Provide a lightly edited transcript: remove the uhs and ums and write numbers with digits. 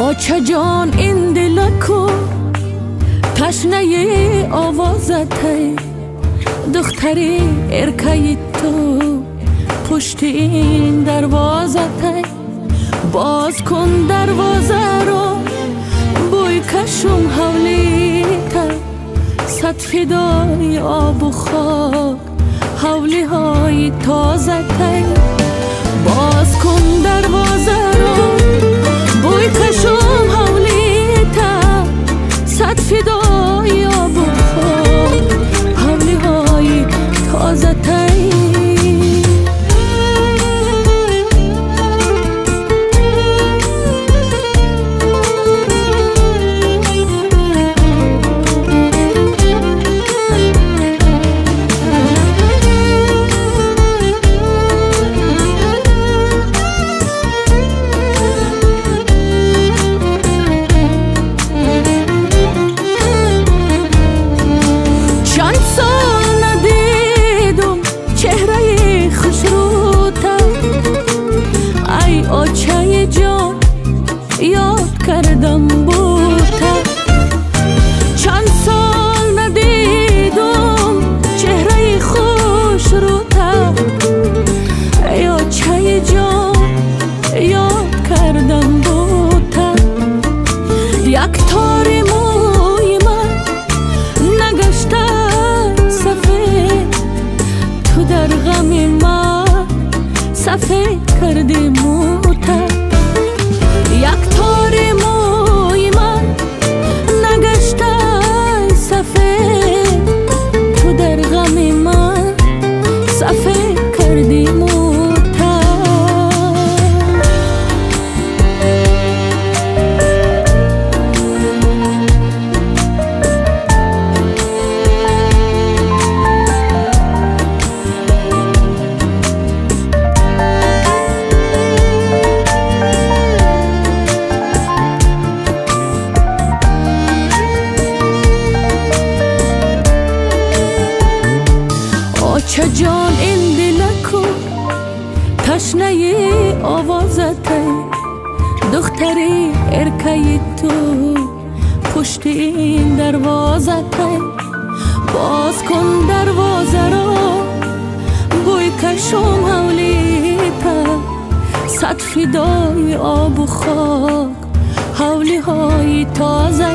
آچه جان این دلکو تشنه آوازته دختری ارکای تو پشت این دروازته باز کن دروازه رو بوی کشم حولی تا صد فدای آب و خاک حولی های تازه ته باز کن دروازه رو بوی کشم حولی تا صد فدای آب و خاک حولی های تازه ته آچه جان یاد کردم بوده چند سال ندیدم چهره خوش رو تا ای آچه جان یاد کردم بوده یک تاری موی من نگشته سفید تو در غم من سفید کردی موتا یک تاری موی من نگشته سفید تو در غم من سفید کردی موتا آچه جان این دلکو تشنه آوازته دختری ارکای تو پشت این دروازته باز کن دروازه رو بوی کشم حولی تا صد فدای آب و خاک حولی های تازه